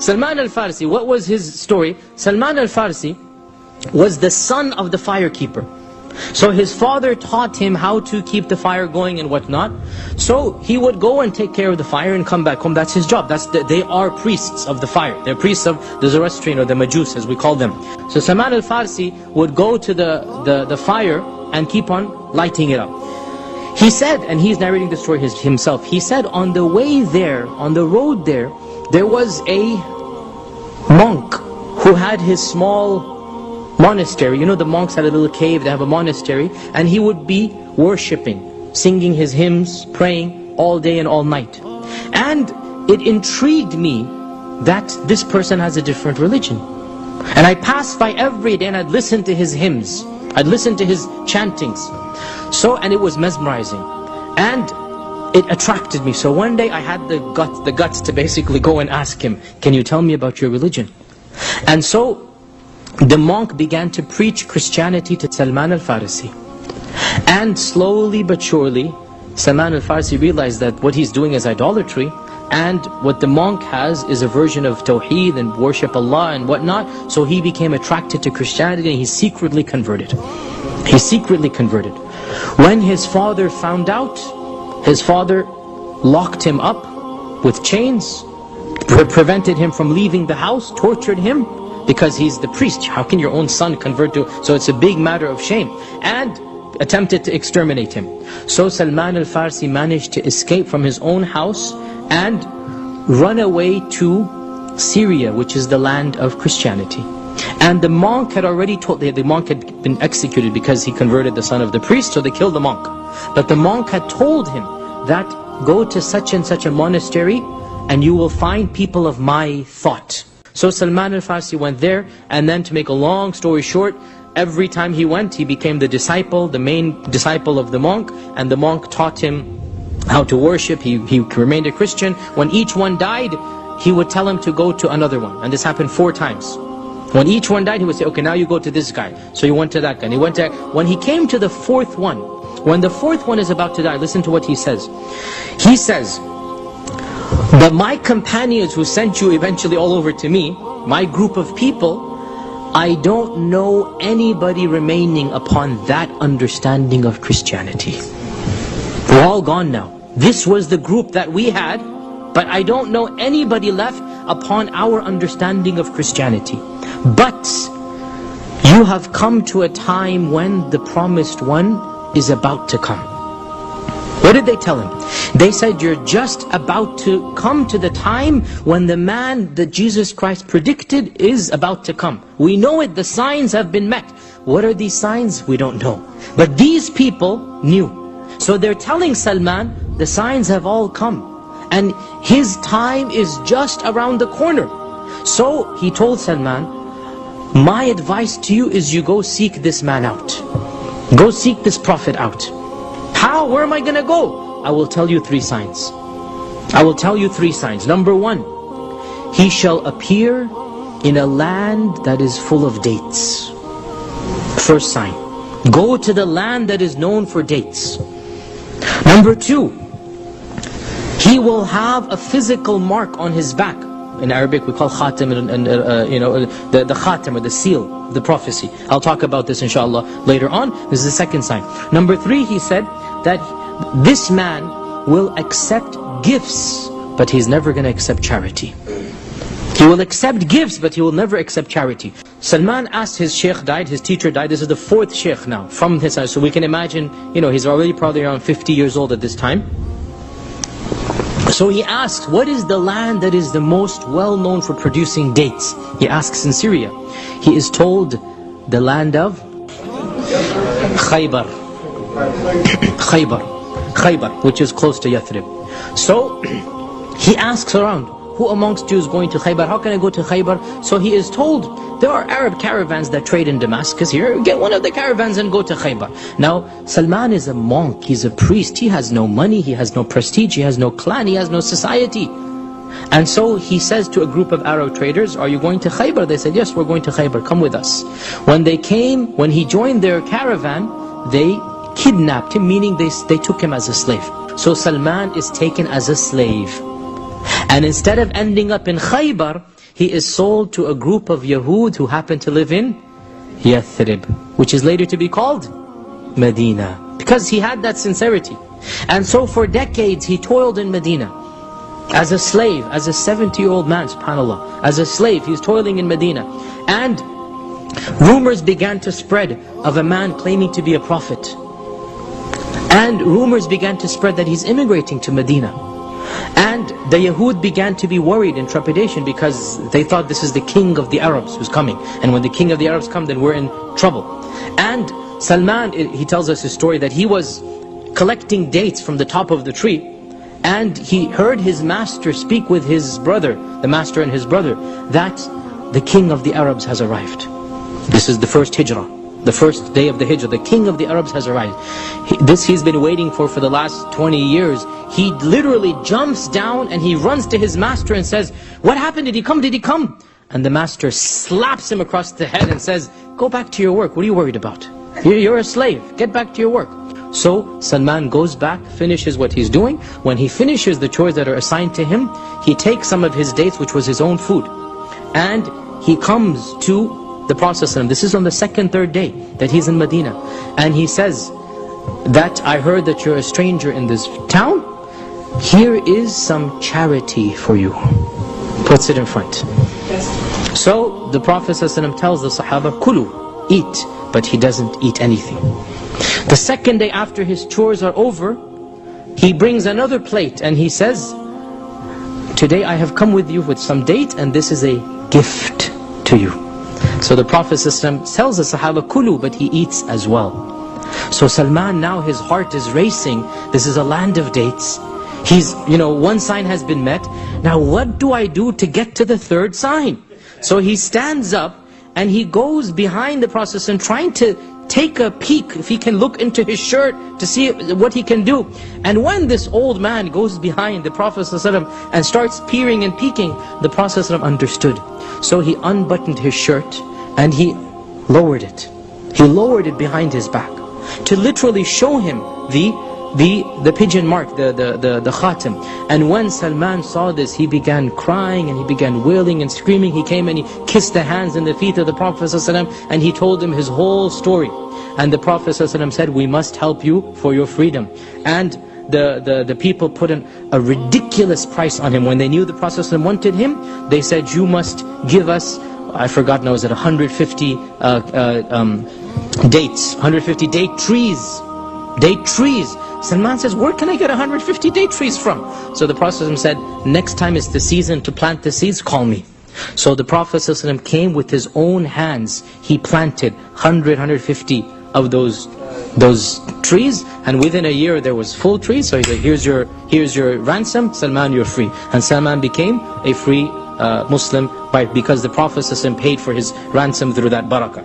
Salman al-Farsi, what was his story? Salman al-Farsi was the son of the firekeeper. So his father taught him how to keep the fire going and whatnot. So he would go and take care of the fire and come back home. That's his job. They are priests of the fire. They're priests of the Zoroastrian or the Majus as we call them. So Salman al-Farsi would go to the fire and keep on lighting it up. He said, and he's narrating the story himself, he said on the way there, on the road there was a monk who had his small monastery. You know, the monks had a little cave, they have a monastery, and he would be worshipping, singing his hymns, praying all day and all night. And it intrigued me that this person has a different religion. And I passed by every day and I'd listen to his hymns, I'd listen to his chantings. And it was mesmerizing. And it attracted me. So one day I had the guts to basically go and ask him, can you tell me about your religion? And so the monk began to preach Christianity to Salman al-Farsi. And slowly but surely, Salman al-Farsi realized that what he's doing is idolatry, and what the monk has is a version of Tawheed and worship Allah and whatnot. So he became attracted to Christianity and he secretly converted. He secretly converted. When his father found out, his father locked him up with chains, prevented him from leaving the house, tortured him, because he's the priest. How can your own son convert to... So it's a big matter of shame. And attempted to exterminate him. So Salman al-Farsi managed to escape from his own house and run away to Syria, which is the land of Christianity. And the monk had already told... The monk had been executed because he converted the son of the priest, so they killed the monk. But the monk had told him that, go to such and such a monastery and you will find people of my thought. So Salman al-Farsi went there, and then to make a long story short, every time he went, he became the disciple, the main disciple of the monk, and the monk taught him how to worship. He remained a Christian. When each one died, he would tell him to go to another one. And this happened 4 times. When each one died, he would say, okay, now you go to this guy. So he went to that guy, and he went to... When he came to the 4th one, when the 4th one is about to die, listen to what he says. He says, but my companions who sent you eventually all over to me, my group of people, I don't know anybody remaining upon that understanding of Christianity. We're all gone now. This was the group that we had, but I don't know anybody left upon our understanding of Christianity. But you have come to a time when the promised one is about to come. What did they tell him? They said, you're just about to come to the time when the man that Jesus Christ predicted is about to come. We know it, the signs have been met. What are these signs? We don't know. But these people knew. So they're telling Salman, the signs have all come. And his time is just around the corner. So he told Salman, my advice to you is you go seek this man out. Go seek this prophet out. How? Where am I going to go? I will tell you 3 signs. I will tell you 3 signs. Number 1, he shall appear in a land that is full of dates. First sign. Go to the land that is known for dates. Number 2, he will have a physical mark on his back. In Arabic we call khatim, the khatim or the seal of the prophecy. I'll talk about this inshallah later on. This is the 2nd sign. Number 3, he said that this man will accept gifts, but he's never going to accept charity. He will accept gifts, but he will never accept charity. Salman asked, his sheikh died, his teacher died. This is the 4th sheikh now from his house. So we can imagine, he's already probably around 50 years old at this time. So he asks, what is the land that is the most well known for producing dates? He asks in Syria. He is told, the land of Khaybar. Khaybar, which is close to Yathrib. So he asks around, who amongst you is going to Khaybar? How can I go to Khaybar? So he is told, there are Arab caravans that trade in Damascus here. Get one of the caravans and go to Khaybar. Now, Salman is a monk, he's a priest. He has no money, he has no prestige, he has no clan, he has no society. And so he says to a group of Arab traders, are you going to Khaybar? They said, yes, we're going to Khaybar, come with us. When he joined their caravan, they kidnapped him, meaning they took him as a slave. So Salman is taken as a slave. And instead of ending up in Khaybar, he is sold to a group of Yahud who happen to live in Yathrib, which is later to be called Medina, because he had that sincerity. And so for decades he toiled in Medina as a slave, as a 70-year-old man, subhanAllah. As a slave, he's toiling in Medina. And rumors began to spread of a man claiming to be a prophet. And rumors began to spread that he's immigrating to Medina. And the Yahud began to be worried in trepidation, because they thought this is the king of the Arabs who's coming. And when the king of the Arabs come, then we're in trouble. And Salman, he tells us his story, that he was collecting dates from the top of the tree, and he heard his master speak with his brother, the master and his brother, that the king of the Arabs has arrived. This is the first hijrah, the first day of the hijrah. The king of the Arabs has arrived. This he's been waiting for the last 20 years. He literally jumps down and he runs to his master and says, "What happened? Did he come? Did he come?" And the master slaps him across the head and says, "Go back to your work. What are you worried about? You're a slave. Get back to your work." So Salman goes back, finishes what he's doing. When he finishes the chores that are assigned to him, he takes some of his dates, which was his own food, and he comes to the Prophet ﷺ. This is on the second, third day that he's in Medina. And he says that, "I heard that you're a stranger in this town. Here is some charity for you." Puts it in front. So the Prophet ﷺ tells the Sahaba, "Kulu, eat," but he doesn't eat anything. The second day after his chores are over, he brings another plate and he says, "Today I have come with you with some date, and this is a gift to you." So the Prophet ﷺ tells the Sahaba, "Kulu," but he eats as well. So Salman, now his heart is racing. This is a land of dates. He's, one sign has been met. Now what do I do to get to the third sign? So he stands up and he goes behind the Prophet ﷺ, trying to take a peek, if he can look into his shirt to see what he can do. And when this old man goes behind the Prophet ﷺ and starts peering and peeking, the Prophet ﷺ understood. So he unbuttoned his shirt and he lowered it. He lowered it behind his back to literally show him the pigeon mark, the khatim. And when Salman saw this, he began crying and he began wailing and screaming. He came and he kissed the hands and the feet of the Prophet ﷺ, and he told him his whole story. And the Prophet ﷺ said, "We must help you for your freedom." And the people put a ridiculous price on him. When they knew the Prophet ﷺ wanted him, they said, "You must give us," I forgot now, is it 150 dates, 150 date trees. Date trees. Salman says, "Where can I get 150 date trees from?" So the Prophet ﷺ said, "Next time it's the season to plant the seeds, call me." So the Prophet ﷺ came with his own hands. He planted 150 of those trees, and within a year there was full trees. So he said, here's your ransom, Salman, you're free. And Salman became a free Muslim because the Prophet ﷺ paid for his ransom through that barakah.